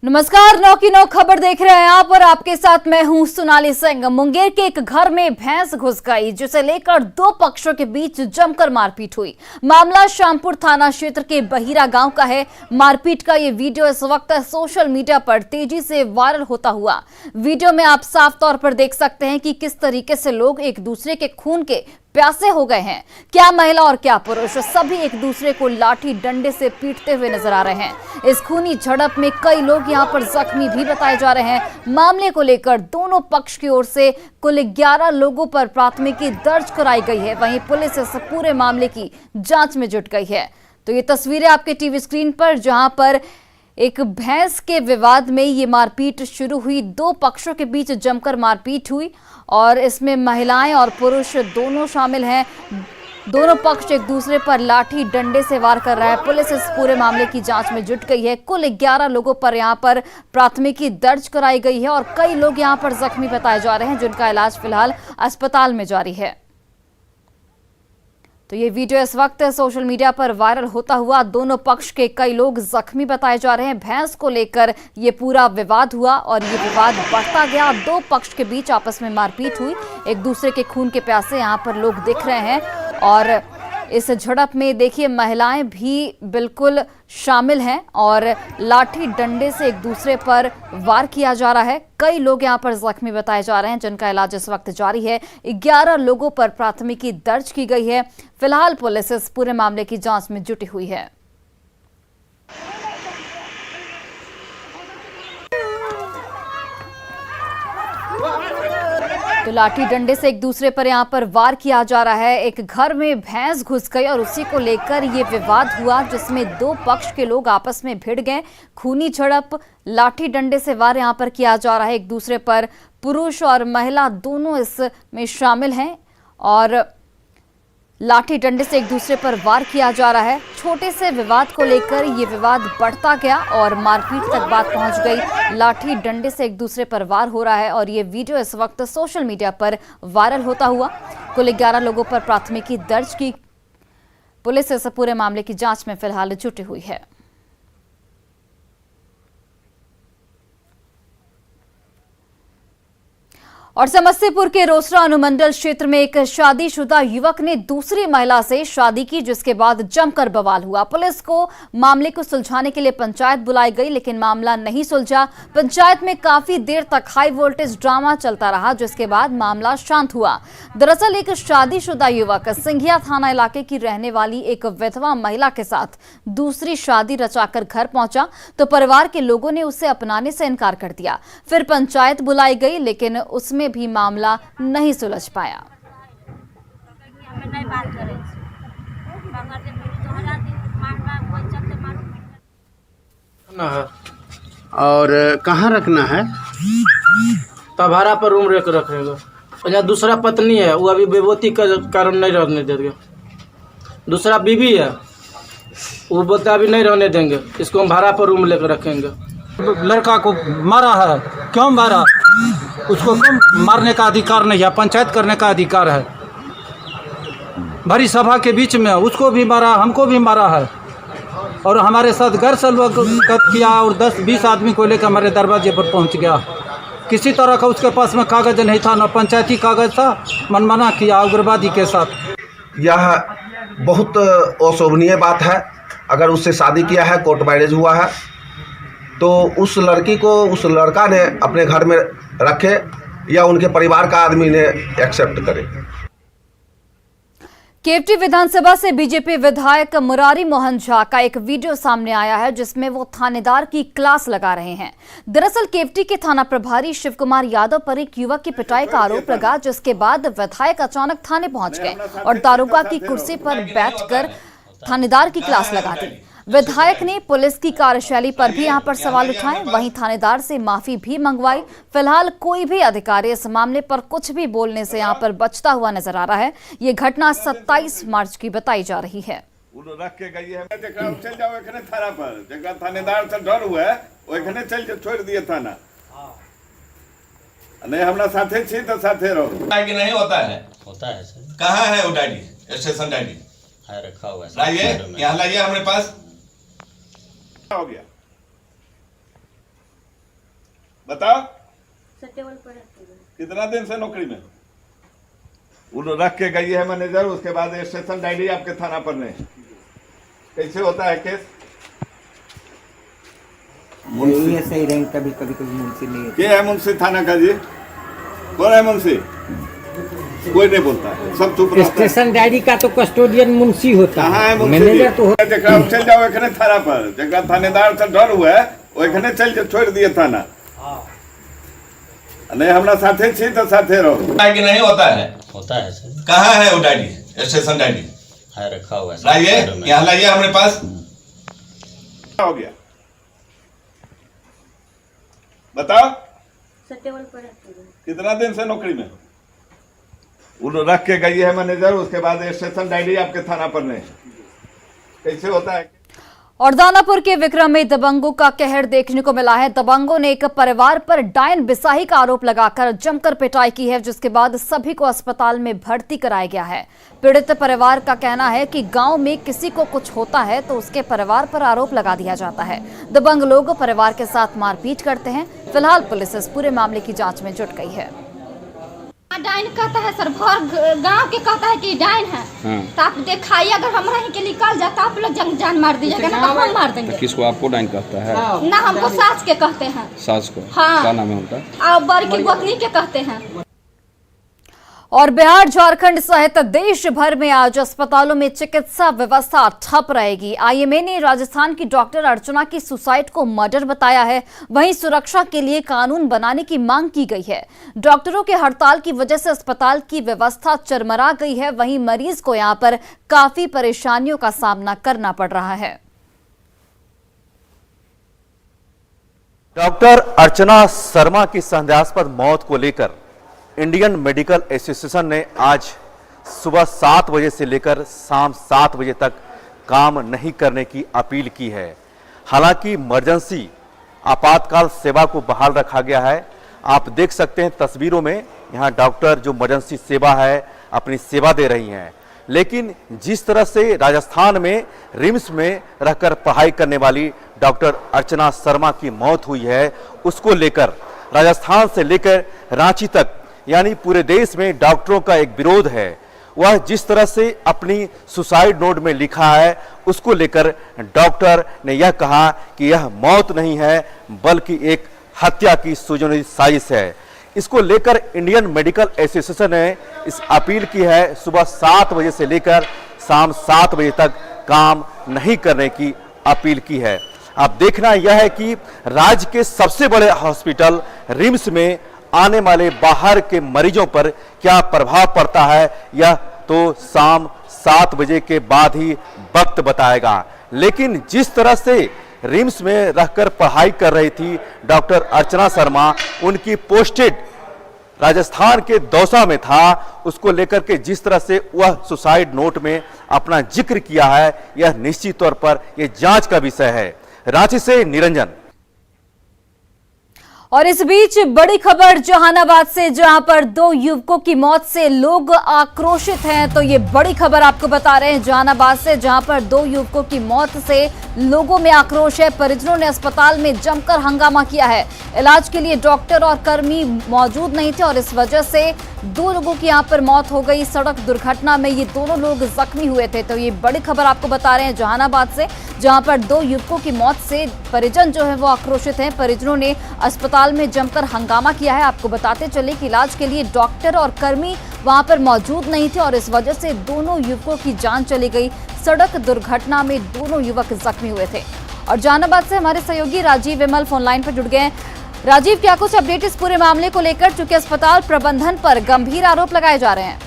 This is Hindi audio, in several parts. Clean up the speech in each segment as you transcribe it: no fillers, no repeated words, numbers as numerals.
नमस्कार, 9 की 9 खबर देख रहे हैं आप और आपके साथ मैं हूं सोनाली सिंह। मुंगेर के एक घर में भैंस घुस गई, जिसे लेकर दो पक्षों के बीच जमकर मारपीट हुई। मामला श्यामपुर थाना क्षेत्र के बहिरा गांव का है। मारपीट का ये वीडियो इस वक्त सोशल मीडिया पर तेजी से वायरल होता हुआ। वीडियो में आप साफ तौर पर देख सकते हैं कि किस तरीके से लोग एक दूसरे के खून के प्यासे हो गए हैं। क्या महिला और क्या पुरुष, सभी एक दूसरे को लाठी डंडे से पीटते हुए नजर आ रहे हैं। इस खूनी झड़प में कई लोग यहां पर जख्मी भी बताए जा रहे हैं। मामले को लेकर दोनों पक्ष की ओर से कुल 11 लोगों पर प्राथमिकी दर्ज कराई गई है। वहीं पुलिस इस पूरे मामले की जांच में जुट गई है। तो ये तस्वीरें आपके टीवी स्क्रीन पर, जहां पर एक भैंस के विवाद में ये मारपीट शुरू हुई। दो पक्षों के बीच जमकर मारपीट हुई और इसमें महिलाएं और पुरुष दोनों शामिल हैं। दोनों पक्ष एक दूसरे पर लाठी डंडे से वार कर रहा है। पुलिस इस पूरे मामले की जांच में जुट गई है। कुल 11 लोगों पर यहां पर प्राथमिकी दर्ज कराई गई है और कई लोग यहां पर जख्मी बताए जा रहे हैं, जिनका इलाज फिलहाल अस्पताल में जारी है। तो ये वीडियो इस वक्त सोशल मीडिया पर वायरल होता हुआ दोनों पक्ष के कई लोग जख्मी बताए जा रहे हैं। भैंस को लेकर ये पूरा विवाद हुआ और ये विवाद बढ़ता गया। दो पक्ष के बीच आपस में मारपीट हुई, एक दूसरे के खून के प्यासे यहाँ पर लोग दिख रहे हैं। और इस झड़प में देखिए महिलाएं भी बिल्कुल शामिल हैं और लाठी डंडे से एक दूसरे पर वार किया जा रहा है। कई लोग यहां पर जख्मी बताए जा रहे हैं, जिनका इलाज इस वक्त जारी है। 11 लोगों पर प्राथमिकी दर्ज की गई है। फिलहाल पुलिस इस पूरे मामले की जांच में जुटी हुई है। तो लाठी डंडे से एक दूसरे पर यहां पर वार किया जा रहा है। एक घर में भैंस घुस गई और उसी को लेकर ये विवाद हुआ, जिसमें दो पक्ष के लोग आपस में भिड़ गए। खूनी झड़प, लाठी डंडे से वार यहां पर किया जा रहा है एक दूसरे पर। पुरुष और महिला दोनों इसमें शामिल हैं और लाठी डंडे से एक दूसरे पर वार किया जा रहा है। छोटे से विवाद को लेकर ये विवाद बढ़ता गया और मारपीट तक बात पहुंच गई। लाठी डंडे से एक दूसरे पर वार हो रहा है और ये वीडियो इस वक्त सोशल मीडिया पर वायरल होता हुआ। कुल 11 लोगों पर प्राथमिकी दर्ज की। पुलिस इस पूरे मामले की जांच में फिलहाल जुटी हुई है। और समस्तीपुर के रोसड़ा अनुमंडल क्षेत्र में एक शादीशुदा युवक ने दूसरी महिला से शादी की, जिसके बाद जमकर बवाल हुआ। पुलिस को मामले को सुलझाने के लिए पंचायत बुलाई गई, लेकिन मामला नहीं सुलझा। पंचायत में काफी देर तक हाई वोल्टेज ड्रामा चलता रहा, जिसके बाद मामला शांत हुआ। दरअसल एक शादीशुदा युवक सिंघिया थाना इलाके की रहने वाली एक विधवा महिला के साथ दूसरी शादी रचाकर घर पहुंचा, तो परिवार के लोगों ने उसे अपनाने से इनकार कर दिया। फिर पंचायत बुलाई गई, लेकिन उसमें भी मामला नहीं सुलझ पाया। और कहाँ रखना है? तभारा पर रूम रखेगा। और दूसरा पत्नी है, वो अभी बेबोती का कारण नहीं रहने देंगे। दूसरा बीवी है, वो बोलता अभी नहीं रहने देंगे, इसको हम भाड़ा पर रूम लेकर रखेंगे। लड़का को मारा है, क्यों मारा? उसको कम मारने का अधिकार नहीं है, पंचायत करने का अधिकार है। भरी सभा के बीच में उसको भी मारा, हमको भी मारा है और हमारे साथ घर से लोग किया और 10-20 आदमी को लेकर हमारे दरवाजे पर पहुंच गया। किसी तरह का उसके पास में कागज नहीं था, न पंचायती कागज था। मनमाना किया उग्रवादी के साथ। यह बहुत अशोभनीय बात है। अगर उससे शादी किया है, कोर्ट मैरिज हुआ है, तो उस लड़की को उस लड़का ने अपने घर में रखे या उनके परिवार का आदमी ने एक्सेप्ट करे। केवटी विधानसभा से बीजेपी विधायक मुरारी मोहन झा का एक वीडियो सामने आया है, जिसमें वो थानेदार की क्लास लगा रहे हैं। दरअसल केवटी के थाना प्रभारी शिव कुमार यादव पर एक युवक की पिटाई का आरोप लगा, जिसके बाद विधायक अचानक थाने पहुंच गए और दारोगा की कुर्सी पर बैठकर थानेदार की क्लास लगा दी। विधायक ने पुलिस की कार्यशैली पर भी यहां पर सवाल उठाए, वहीं थानेदार से माफी भी मंगवाई। फिलहाल कोई भी अधिकारी इस मामले पर कुछ भी बोलने से यहां पर बचता हुआ नजर आ रहा है। ये घटना 27 मार्च की बताई जा रही है। रख के गई है, चल जाओ एखने थाना पर, जगह थानेदार से डर हुआ वो एखने चल छोड़ दिए थाना। नहीं हमरा साथे छी तो साथे रहो। कि नहीं होता है सर। कहाँ है वो डायरी, स्टेशन डायरी है रखा हुआ है। लाइए, यहाँ लाइए हमारे पास। हो गया बताओ कितना दिन से नौकरी में? वो रख के गई है मैनेजर, उसके बाद स्टेशन डायरी आपके थाना पर नहीं। कैसे होता है केस? यही है, सही रहेंगे कभी कभी कभी मुंशी नहीं क्या है मुंशी थाना का जी? कौन है मुंशी? कोई नहीं बोलता है, सब चुप रहता है। स्टेशन डायरी का तो कस्टोडियन मुंशी होता कहाँ है है, मुंशी? मैनेजर तो जकरा चल जाओ एखने थाना पर, जकरा थानेदार से डर हुआ है वो एखने चल के छोड़ दिए थाना। नहीं हमरा साथे छी तो साथे रहो। है कि नहीं होता है? होता है सर। कहाँ है वो डायरी, स्टेशन डायरी? है, रखा हुआ है। लाइए, यहाँ लाइए हमारे पास। क्या हो गया बताओ? कितना दिन से नौकरी में? वो रख के गई है मैनेजर, उसके बाद स्टेशन डायरी आपके थाना पर नहीं। कैसे होता है? और दानापुर के विक्रम में दबंगों का कहर देखने को मिला है। दबंगों ने एक परिवार पर डायन बिसाही का आरोप लगाकर जमकर पिटाई की है, जिसके बाद सभी को अस्पताल में भर्ती कराया गया है। पीड़ित परिवार का कहना है कि गांव में किसी को कुछ होता है तो उसके परिवार पर आरोप लगा दिया जाता है। दबंग लोग परिवार के साथ मारपीट करते हैं। फिलहाल पुलिस इस पूरे मामले की जाँच में जुट गई है। डाइन कहता है सर, भर गांव के कहता है कि डाइन है। तो आप दिखाइए, अगर हमरा ही के निकाल जाता आप लोग जान मार दीजिएगा, ना तो हम मार देंगे। तो किसको आपको डाइन कहता है? ना हमको सास के कहते हैं। सास को? हाँ। क्या नाम है उनका? और बड़ की गोतनी के कहते हैं। और बिहार, झारखंड सहित देश भर में आज अस्पतालों में चिकित्सा व्यवस्था ठप रहेगी। आईएमए ने राजस्थान की डॉक्टर अर्चना की सुसाइड को मर्डर बताया है। वहीं सुरक्षा के लिए कानून बनाने की मांग की गई है। डॉक्टरों के हड़ताल की वजह से अस्पताल की व्यवस्था चरमरा गई है। वहीं मरीज को यहां पर काफी परेशानियों का सामना करना पड़ रहा है। डॉक्टर अर्चना शर्मा की संदेहास्पद मौत को लेकर इंडियन मेडिकल एसोसिएशन ने आज सुबह 7 बजे से लेकर शाम 7 बजे तक काम नहीं करने की अपील की है। हालांकि इमरजेंसी आपातकाल सेवा को बहाल रखा गया है। आप देख सकते हैं तस्वीरों में, यहां डॉक्टर जो इमरजेंसी सेवा है अपनी सेवा दे रही हैं। लेकिन जिस तरह से राजस्थान में रिम्स में रहकर पढ़ाई करने वाली डॉक्टर अर्चना शर्मा की मौत हुई है, उसको लेकर राजस्थान से लेकर रांची तक यानी पूरे देश में डॉक्टरों का एक विरोध है। वह जिस तरह से अपनी सुसाइड नोट में लिखा है, उसको लेकर डॉक्टर ने यह कहा कि यह मौत नहीं है बल्कि एक हत्या की सुनियोजित साजिश है। इसको लेकर इंडियन मेडिकल एसोसिएशन ने इस अपील की है, सुबह 7 बजे से लेकर शाम 7 बजे तक काम नहीं करने की अपील की है। अब देखना यह है कि राज्य के सबसे बड़े हॉस्पिटल रिम्स में आने वाले बाहर के मरीजों पर क्या प्रभाव पड़ता है, यह तो शाम 7 बजे के बाद ही वक्त बताएगा। लेकिन जिस तरह से रिम्स में रहकर पढ़ाई कर रही थी डॉक्टर अर्चना शर्मा, उनकी पोस्टेड राजस्थान के दौसा में था, उसको लेकर के जिस तरह से वह सुसाइड नोट में अपना जिक्र किया है, यह निश्चित तौर पर यह जांच का विषय है। रांची से निरंजन। और इस बीच बड़ी खबर जहानाबाद से, जहां पर 2 युवकों की मौत से लोग आक्रोशित हैं। तो ये बड़ी खबर आपको बता रहे हैं जहानाबाद से, जहां पर 2 युवकों की मौत से लोगों में आक्रोश है। परिजनों ने अस्पताल में जमकर हंगामा किया है। इलाज के लिए डॉक्टर और कर्मी मौजूद नहीं थे और इस वजह से 2 लोगों की यहां पर मौत हो गई। सड़क दुर्घटना में ये दोनों लोग जख्मी हुए थे। तो ये बड़ी खबर आपको बता रहे हैं जहानाबाद से, जहां पर 2 युवकों की मौत से परिजन जो है वो आक्रोशित हैं। परिजनों ने अस्पताल में जमकर हंगामा किया है। आपको बताते चले कि इलाज के लिए डॉक्टर और कर्मी वहां पर मौजूद नहीं थे और इस वजह से दोनों युवकों की जान चली गई। सड़क दुर्घटना में दोनों युवक जख्मी हुए थे। और जहानाबाद से हमारे सहयोगी राजीव विमल फोन लाइन पर जुड़ गए हैं। राजीव, क्या कुछ अपडेट इस पूरे मामले को लेकर, चूंकि अस्पताल प्रबंधन पर गंभीर आरोप लगाए जा रहे हैं?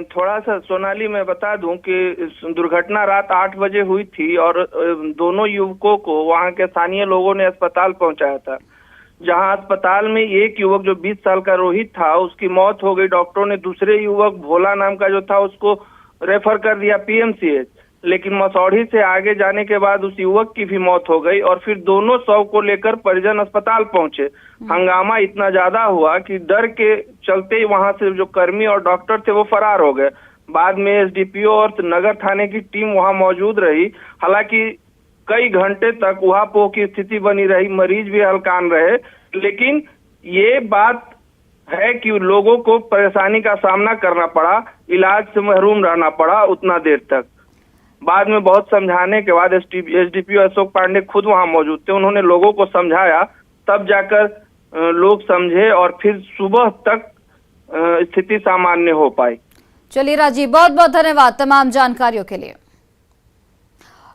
थोड़ा सा सोनाली मैं बता दूं कि दुर्घटना रात 8 बजे हुई थी और दोनों युवकों को वहां के स्थानीय लोगों ने अस्पताल पहुंचाया था, जहां अस्पताल में एक युवक जो 20 साल का रोहित था उसकी मौत हो गई। डॉक्टरों ने दूसरे युवक भोला नाम का जो था उसको रेफर कर दिया पीएमसीएच, लेकिन मसौढ़ी से आगे जाने के बाद उस युवक की भी मौत हो गई और फिर दोनों शव को लेकर परिजन अस्पताल पहुंचे। हंगामा इतना ज्यादा हुआ कि डर के चलते ही वहां से जो कर्मी और डॉक्टर थे वो फरार हो गए। बाद में एसडीपीओ और नगर थाने की टीम वहां मौजूद रही। हालांकि कई घंटे तक उहापोह की स्थिति बनी रही, मरीज भी हलकान रहे, लेकिन ये बात है कि लोगों को परेशानी का सामना करना पड़ा, इलाज से महरूम रहना पड़ा उतना देर तक। बाद में बहुत समझाने के बाद एसडीपीओ अशोक पांडे खुद वहां मौजूद थे, उन्होंने लोगों को समझाया, तब जाकर लोग समझे और फिर सुबह तक स्थिति सामान्य हो पाई। चलिए राजीव, बहुत बहुत धन्यवाद तमाम जानकारियों के लिए।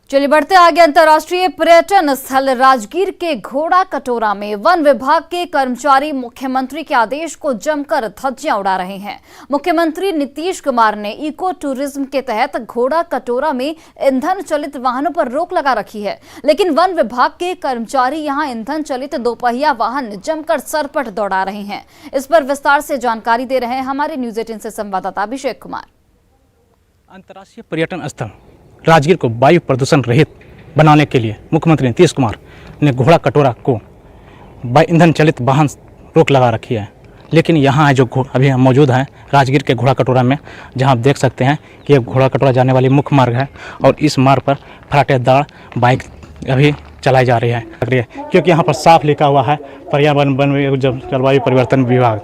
चलिए बढ़ते आगे। अंतर्राष्ट्रीय पर्यटन स्थल राजगीर के घोड़ा कटोरा में वन विभाग के कर्मचारी मुख्यमंत्री के आदेश को जमकर धज्जियां उड़ा रहे हैं। मुख्यमंत्री नीतीश कुमार ने इको टूरिज्म के तहत घोड़ा कटोरा में ईंधन चलित वाहनों पर रोक लगा रखी है, लेकिन वन विभाग के कर्मचारी यहां ईंधन चलित दोपहिया वाहन जमकर सरपट दौड़ा रहे हैं। इस पर विस्तार से जानकारी दे रहे हैं हमारे न्यूज 18 से संवाददाता अभिषेक कुमार। अंतर्राष्ट्रीय पर्यटन स्थल राजगीर को वायु प्रदूषण रहित बनाने के लिए मुख्यमंत्री नीतीश कुमार ने घोड़ा कटोरा को ईंधन चलित वाहन रोक लगा रखी है, लेकिन यहाँ जो अभी हम मौजूद हैं राजगीर के घोड़ा कटोरा में, जहाँ आप देख सकते हैं कि ये घोड़ा कटोरा जाने वाली मुख्य मार्ग है और इस मार्ग पर फराटेदार बाइक अभी चलाई जा रही है, क्योंकि यहाँ पर साफ लिखा हुआ है पर्यावरण वन जलवायु परिवर्तन विभाग,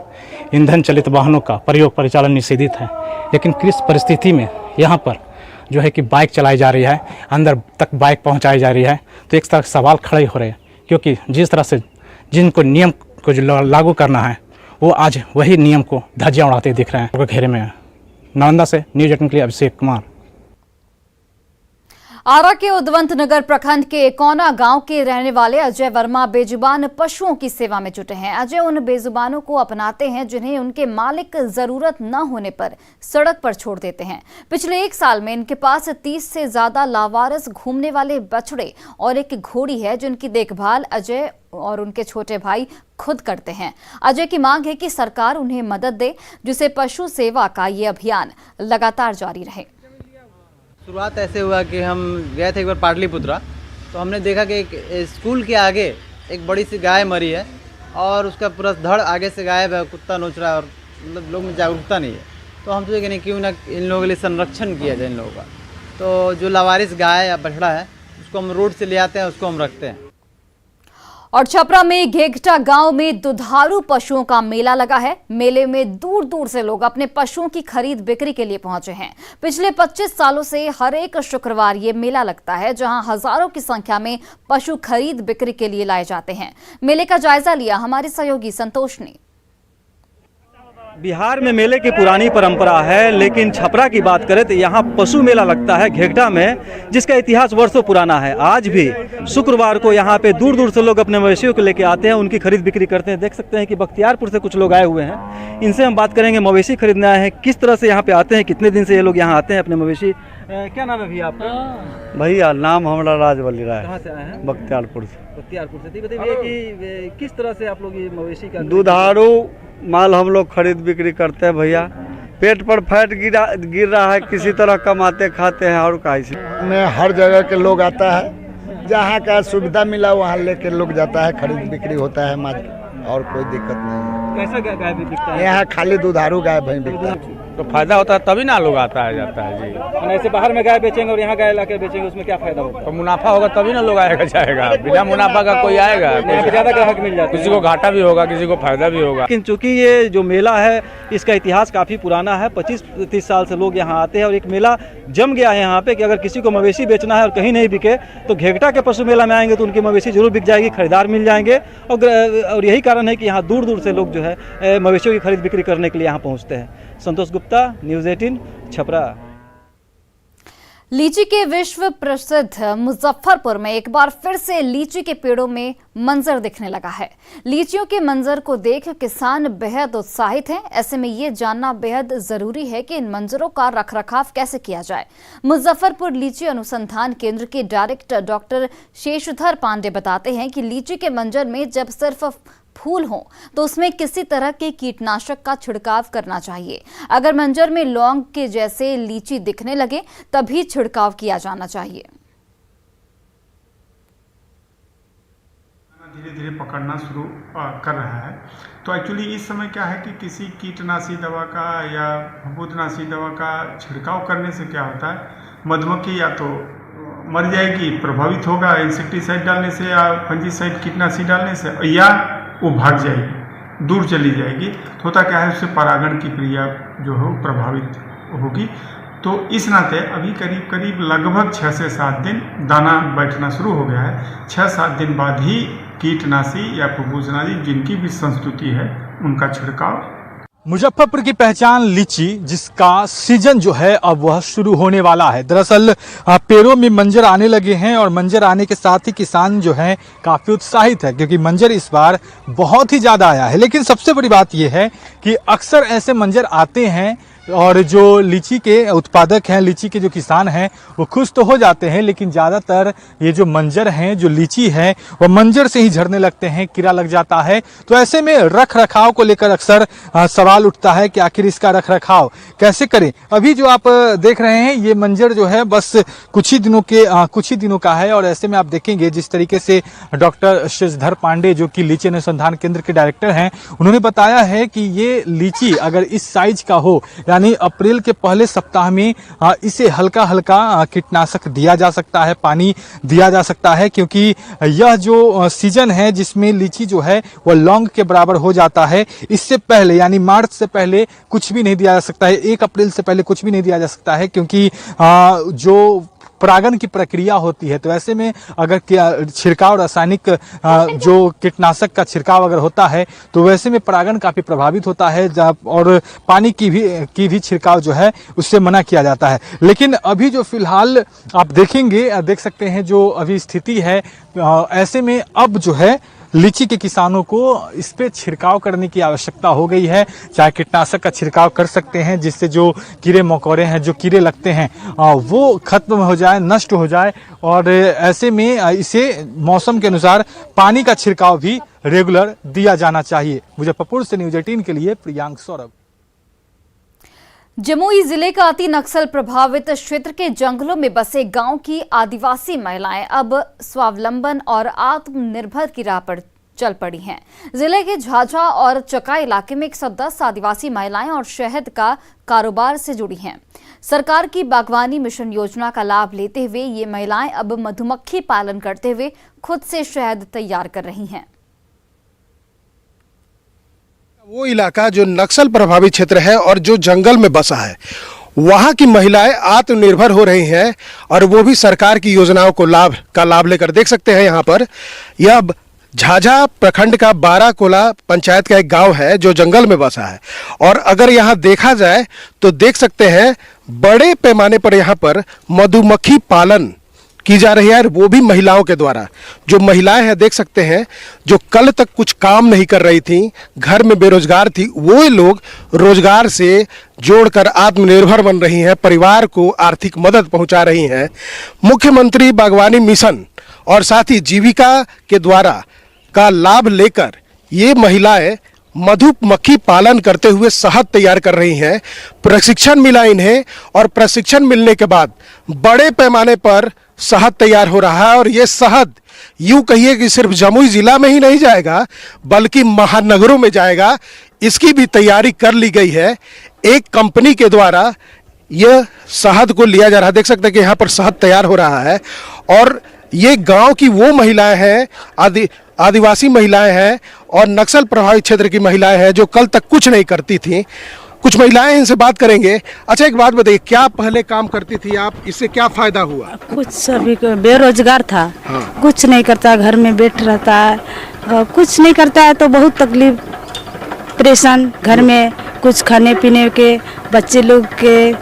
ईंधन चलित वाहनों का प्रयोग परिचालन निषेधित है। लेकिन किस परिस्थिति में यहाँ पर जो है कि बाइक चलाई जा रही है, अंदर तक बाइक पहुंचाई जा रही है, तो एक तरह सवाल खड़े हो रहे हैं, क्योंकि जिस तरह से जिनको नियम को जो लागू करना है वो आज वही नियम को धज्जियां उड़ाते दिख रहे हैं घेरे में। नालंदा से न्यूज 18 के लिए अभिषेक कुमार। आरा के उद्वंत नगर प्रखंड के कोना गांव के रहने वाले अजय वर्मा बेजुबान पशुओं की सेवा में जुटे हैं। अजय उन बेजुबानों को अपनाते हैं जिन्हें उनके मालिक जरूरत न होने पर सड़क पर छोड़ देते हैं। पिछले 1 साल में इनके पास 30 से ज्यादा लावारिस घूमने वाले बछड़े और एक घोड़ी है, जिनकी देखभाल अजय और उनके छोटे भाई खुद करते हैं। अजय की मांग है कि सरकार उन्हें मदद दे, जिससे पशु सेवा का ये अभियान लगातार जारी रहे। शुरुआत ऐसे हुआ कि हम गए थे एक बार पाटलिपुत्रा, तो हमने देखा कि एक स्कूल के आगे एक बड़ी सी गाय मरी है और उसका पूरा धड़ आगे से गायब है, कुत्ता नोच रहा है और मतलब लोग में जागरूकता नहीं है। तो हम सोचे कि नहीं, क्यों ना इन लोगों के लिए संरक्षण किया जाए इन लोगों का। तो जो लावारिस गाय या बछड़ा है उसको हम रोड से ले आते हैं, उसको हम रखते हैं। और छपरा में घेघटा गांव में दुधारू पशुओं का मेला लगा है। मेले में दूर दूर से लोग अपने पशुओं की खरीद बिक्री के लिए पहुंचे हैं। पिछले 25 सालों से हर एक शुक्रवार ये मेला लगता है, जहां हजारों की संख्या में पशु खरीद बिक्री के लिए लाए जाते हैं। मेले का जायजा लिया हमारे सहयोगी संतोष ने। बिहार में मेले की पुरानी परंपरा है, लेकिन छपरा की बात करें तो यहाँ पशु मेला लगता है घेघटा में, जिसका इतिहास वर्षों पुराना है। आज भी शुक्रवार को यहाँ पे दूर दूर से लोग अपने मवेशियों को लेके आते हैं, उनकी खरीद बिक्री करते हैं। देख सकते हैं कि बख्तियारपुर से कुछ लोग आए हुए हैं, इनसे हम बात करेंगे। मवेशी खरीदने आए हैं, किस तरह से यहाँ पे आते हैं, कितने दिन से ये लोग यहाँ आते हैं अपने मवेशी। क्या नाम है भैया आपका? भैया नाम हमारा राजवली राय। कहाँ से आए हैं? बख्तियारपुर से। बख्तियारपुर से। बताइए कि किस तरह से आप लोग ये मवेशी का दुधारू माल हम लोग खरीद बिक्री करते हैं भैया। पेट पर फैट गिर रहा है, किसी तरह कमाते खाते हैं और कैसे में हर जगह के लोग आता है, जहाँ का सुविधा मिला वहाँ लेके लोग जाता है, खरीद बिक्री होता है माल, और कोई दिक्कत नहीं है। कैसा गाय भी बिकता है? यहाँ खाली दुधारू गाय भैंस बिकता है। तो फायदा होता है तभी ना लोग आता है जाता है जी। ऐसे बाहर में गाय बेचेंगे और यहाँ गाय लाके बेचेंगे, उसमें क्या फायदा होगा? तो मुनाफा होगा तभी ना लोग आएगा जाएगा, बिना मुनाफा का कोई आएगा? ज्यादा ग्राहक मिल जाता है, किसी को घाटा भी होगा, किसी को फायदा भी होगा। लेकिन चूंकि ये जो मेला है इसका इतिहास काफ़ी पुराना है, 25-30 साल से लोग यहाँ आते हैं और एक मेला जम गया है यहाँ पे कि अगर किसी को मवेशी बेचना है और कहीं नहीं बिके तो घेघटा के पशु मेला में आएंगे तो उनकी मवेशी जरूर बिक जाएगी, खरीदार मिल जाएंगे। और यही कारण है कि यहाँ दूर दूर से लोग जो है मवेशियों की खरीद बिक्री करने के लिए यहाँ पहुँचते हैं। संतोष गुप्ता, न्यूज़ 18, छपरा। लीची के विश्व प्रसिद्ध मुजफ्फरपुर में एक बार फिर से लीची के पेड़ों में मंजर दिखने लगा है। लीचियों के मंजर को देख किसान बेहद उत्साहित हैं। ऐसे में ये जानना बेहद जरूरी है कि इन मंजरों का रखरखाव कैसे किया जाए। मुजफ्फरपुर लीची अनुसंधान केंद्र के डायरेक्टर डॉक्टर शेषधर पांडे बताते हैं कि लीची के मंजर में जब सिर्फ फूल हो तो उसमें किसी तरह के कीटनाशक का छिड़काव करना चाहिए। अगर मंजर में लौंग के जैसे लीची दिखने लगे तभी छिड़काव किया जाना चाहिए। धीरे धीरे पकड़ना शुरू कर रहा है। तो एक्चुअली इस समय क्या है कि किसी कीटनाशी दवा का या फफूंदनाशी दवा का छिड़काव करने से क्या होता है, मधुमक्खी या तो मर जाएगी, प्रभावित होगा इंसेक्टिसाइड डालने से या फंजीसाइड कीटनाशी डालने से, या वो भाग जाएगी, दूर चली जाएगी। तो होता क्या है, उससे परागण की क्रिया जो है वो प्रभावित होगी। तो इस नाते अभी करीब करीब लगभग 6 से 7 दिन दाना बैठना शुरू हो गया है। 6-7 दिन बाद ही कीटनाशी या फफूंदनाशी जिनकी भी संस्तुति है उनका छिड़काव। मुजफ्फरपुर की पहचान लीची, जिसका सीजन जो है अब वह शुरू होने वाला है। दरअसल पेड़ों में मंजर आने लगे हैं और मंजर आने के साथ ही किसान जो है काफ़ी उत्साहित है, क्योंकि मंजर इस बार बहुत ही ज़्यादा आया है। लेकिन सबसे बड़ी बात यह है कि अक्सर ऐसे मंजर आते हैं और जो लीची के उत्पादक हैं, लीची के जो किसान हैं, वो खुश तो हो जाते हैं, लेकिन ज़्यादातर ये जो मंजर हैं, जो लीची है, वो मंजर से ही झड़ने लगते हैं, कीड़ा लग जाता है। तो ऐसे में रख रखाव को लेकर अक्सर सवाल उठता है कि आखिर इसका रख रखाव कैसे करें। अभी जो आप देख रहे हैं ये मंजर जो है बस कुछ ही दिनों का है, और ऐसे में आप देखेंगे जिस तरीके से डॉक्टर शशधर पांडे, जो कि लीची अनुसंधान केंद्र के डायरेक्टर हैं, उन्होंने बताया है कि ये लीची अगर इस साइज का हो, यानी अप्रैल के पहले सप्ताह में इसे हल्का हल्का कीटनाशक दिया जा सकता है, पानी दिया जा सकता है, क्योंकि यह जो सीजन है जिसमें लीची जो है वह लौंग के बराबर हो जाता है। इससे पहले यानी मार्च से पहले कुछ भी नहीं दिया जा सकता है, 1 अप्रैल से पहले कुछ भी नहीं दिया जा सकता है, क्योंकि जो परागण की प्रक्रिया होती है। तो ऐसे में अगर छिड़काव रासायनिक जो कीटनाशक का छिड़काव अगर होता है तो वैसे में परागण काफ़ी प्रभावित होता है, और पानी की भी छिड़काव जो है उससे मना किया जाता है। लेकिन अभी जो फिलहाल आप देख सकते हैं जो अभी स्थिति है, ऐसे में अब जो है लीची के किसानों को इस पे छिड़काव करने की आवश्यकता हो गई है। चाहे कीटनाशक का छिड़काव कर सकते हैं, जिससे जो कीड़े मकोड़े हैं, जो कीड़े लगते हैं, वो खत्म हो जाए, नष्ट हो जाए, और ऐसे में इसे मौसम के अनुसार पानी का छिड़काव भी रेगुलर दिया जाना चाहिए। मुजफ्फरपुर से न्यूज़ 18 के लिए प्रियांक सौरभ। जमुई जिले का अति नक्सल प्रभावित क्षेत्र के जंगलों में बसे गांव की आदिवासी महिलाएं अब स्वावलंबन और आत्मनिर्भर की राह पर चल पड़ी हैं। जिले के झाझा और चका इलाके में 110 आदिवासी महिलाएं और शहद का कारोबार से जुड़ी हैं। सरकार की बागवानी मिशन योजना का लाभ लेते हुए ये महिलाएं अब मधुमक्खी पालन करते हुए खुद से शहद तैयार कर रही हैं। वो इलाका जो नक्सल प्रभावित क्षेत्र है और जो जंगल में बसा है, वहाँ की महिलाएं आत्मनिर्भर हो रही हैं, और वो भी सरकार की योजनाओं को लाभ लेकर। देख सकते हैं यहाँ पर, यह झाझा प्रखंड का 12 कोला पंचायत का एक गांव है जो जंगल में बसा है, और अगर यहाँ देखा जाए तो देख सकते हैं बड़े पैमाने पर यहाँ पर मधुमक्खी पालन की जा रही है, वो भी महिलाओं के द्वारा। जो महिलाएं हैं देख सकते हैं, जो कल तक कुछ काम नहीं कर रही थी, घर में बेरोजगार थी, वो लोग रोजगार से जोड़कर आत्मनिर्भर बन रही हैं, परिवार को आर्थिक मदद पहुंचा रही हैं। मुख्यमंत्री बागवानी मिशन और साथ ही जीविका के द्वारा का लाभ लेकर ये महिलाएं मधुमक्खी पालन करते हुए शहद तैयार कर रही हैं। प्रशिक्षण मिला इन्हें, और प्रशिक्षण मिलने के बाद बड़े पैमाने पर शहद तैयार हो रहा है, और ये शहद यूं कहिए कि सिर्फ जमुई जिला में ही नहीं जाएगा बल्कि महानगरों में जाएगा। इसकी भी तैयारी कर ली गई है। एक कंपनी के द्वारा यह शहद को लिया जा रहा है। देख सकते हैं कि यहाँ पर शहद तैयार हो रहा है, और ये गांव की वो महिलाएं हैं, आदिवासी महिलाएं हैं और नक्सल प्रभावित क्षेत्र की महिलाएं हैं जो कल तक कुछ नहीं करती थी। कुछ महिलाएं इनसे बात करेंगे। अच्छा, एक बात बताइए, क्या पहले काम करती थी आप, इससे क्या फायदा हुआ? कुछ सभी बेरोजगार था। हाँ। कुछ नहीं करता, घर में बैठ रहता है, कुछ नहीं करता है तो बहुत तकलीफ, परेशान, घर में कुछ खाने पीने के, बच्चे लोग के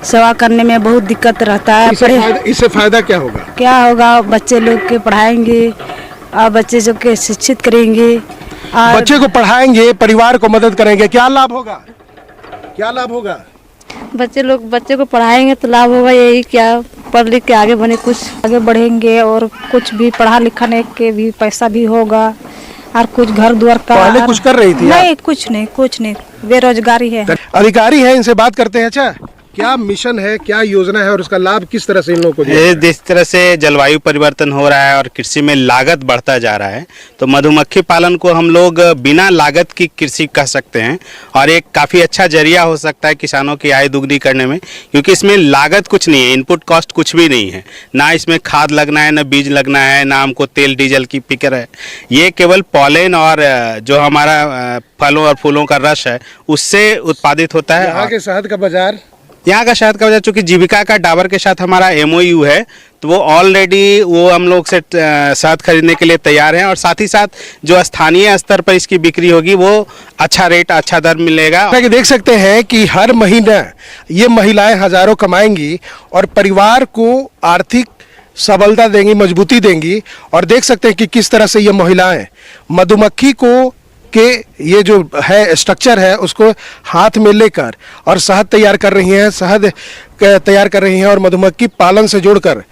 सेवा करने में बहुत दिक्कत रहता है। इससे फायदा क्या होगा? क्या होगा, बच्चे लोग के पढ़ाएंगे और बच्चे लोग के शिक्षित करेंगे, बच्चे को पढ़ाएंगे, परिवार को मदद करेंगे, क्या लाभ होगा? क्या लाभ होगा? बच्चे को पढ़ाएंगे तो लाभ होगा यही, क्या पढ़ लिख के आगे बने, कुछ आगे बढ़ेंगे, और कुछ भी पढ़ा लिखाने के भी पैसा भी होगा, और कुछ घर द्वार का। पहले कुछ कर रही थी? नहीं, कुछ नहीं, बेरोजगारी है। अधिकारी है, इनसे बात करते हैं। अच्छा, क्या मिशन है, क्या योजना है और उसका लाभ किस तरह से इन लोगों को दिया? जिस तरह से जलवायु परिवर्तन हो रहा है और कृषि में लागत बढ़ता जा रहा है, तो मधुमक्खी पालन को हम लोग बिना लागत की कृषि कह सकते हैं और एक काफ़ी अच्छा जरिया हो सकता है किसानों की आय दुगनी करने में, क्योंकि इसमें लागत कुछ नहीं है, इनपुट कॉस्ट कुछ भी नहीं है, ना इसमें खाद लगना है, ना बीज लगना है, ना हमको तेल डीजल की फिक्र है। ये केवल पॉलेन और जो हमारा फलों और फूलों का रस है उससे उत्पादित होता है। यहाँ के शहद का बाजार, यहाँ का शहद का बाजार चूँकि जीविका का डाबर के साथ हमारा MOU है, तो वो ऑलरेडी वो हम लोग से शहद खरीदने के लिए तैयार हैं और साथ ही साथ जो स्थानीय स्तर पर इसकी बिक्री होगी वो अच्छा रेट, अच्छा दर मिलेगा। कि देख सकते हैं कि हर महीना ये महिलाएं हजारों कमाएंगी और परिवार को आर्थिक सबलता देंगी, मजबूती देंगी। और देख सकते हैं कि किस तरह से ये महिलाएं मधुमक्खी को के ये जो है स्ट्रक्चर है उसको हाथ में लेकर और शहद तैयार कर रही हैं, शहद तैयार कर रही हैं और मधुमक्खी पालन से जोड़कर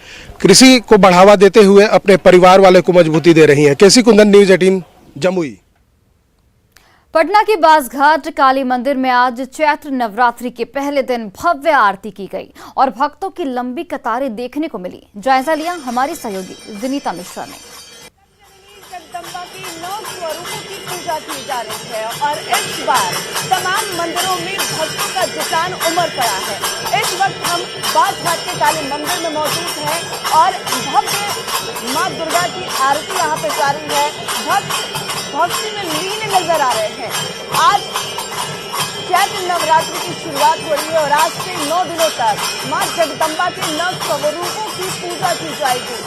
कृषि को बढ़ावा देते हुए अपने परिवार वाले को मजबूती दे रही हैं। केसी कुंदन, न्यूज़ 18 जमुई। पटना के बासघाट काली मंदिर में आज चैत्र नवरात्रि के पहले दिन भव्य आरती की गई और भक्तों की लंबी कतारें देखने को मिली। जायजा लिया हमारी सहयोगी विनीता मिश्रा ने। जगदम्बा की 9 स्वरूपों की पूजा की जा रही है और इस बार तमाम मंदिरों में भक्तों का जुटान उमड़ पड़ा है। इस वक्त हम बासघाट के काली मंदिर में मौजूद हैं और भव्य मां दुर्गा की आरती यहाँ पे जारी है। भक्त भक्ति में लीन नजर आ रहे हैं। आज चैत्र नवरात्रि की शुरुआत हो रही है और आज से 9 दिनों तक मां जगदम्बा के 9 स्वरूपों की पूजा की जाएगी।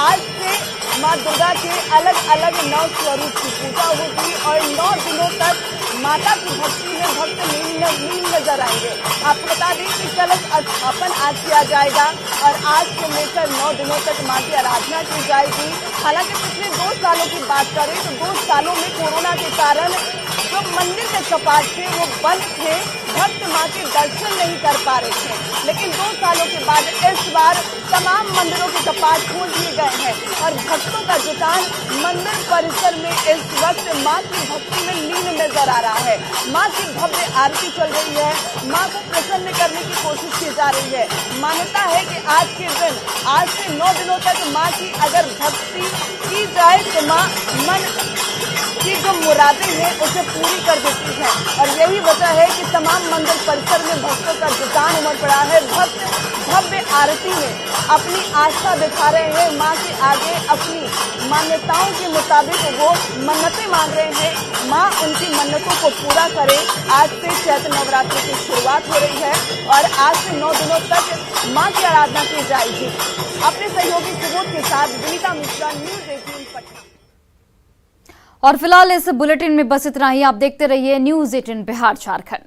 आज से मां दुर्गा के अलग अलग 9 स्वरूप की पूजा होगी और 9 दिनों तक माता की भक्ति में भक्त लीन नजर आएंगे। आपको बता दें कि कलश स्थापन आज किया जाएगा और आज से लेकर 9 दिनों तक मां की आराधना की जाएगी। हालांकि पिछले 2 सालों की बात करें तो 2 सालों में कोरोना के कारण जो मंदिर के कपाट थे वो बंद थे, भक्त मां के दर्शन नहीं कर पा रहे थे। लेकिन 2 सालों के बाद इस बार तमाम मंदिरों के कपाट खोल दिए गए हैं और भक्तों का जुटान मंदिर परिसर में इस वक्त मां की भक्ति में लीन नजर आ रहा है। मां की भव्य आरती चल रही है, मां को प्रसन्न करने की कोशिश की जा रही है। मान्यता है कि आज के दिन, आज से 9 दिनों तक मां की अगर भक्ति की जाए तो मां मन की जो मुरादें हैं उसे पूरी कर देती है और यही वजह है कि तमाम मंदिर परिसर में भक्तों का जुटान उमड़ पड़ा है। भक्त भव्य आरती में अपनी आस्था दिखा रहे हैं, मां के आगे अपनी मान्यताओं के मुताबिक वो मन्नतें मांग रहे हैं। मां उनकी मन्नतों को पूरा करे। आज से चैत्र नवरात्रि की शुरुआत हो रही है और आज से 9 दिनों तक मां की आराधना की जाएगी। अपने सहयोगी सुबोध के साथ विनीता मिश्रा, न्यूज़ 18 पटना। और फिलहाल इस बुलेटिन में बस इतना ही। आप देखते रहिए न्यूज़ 18 बिहार झारखंड।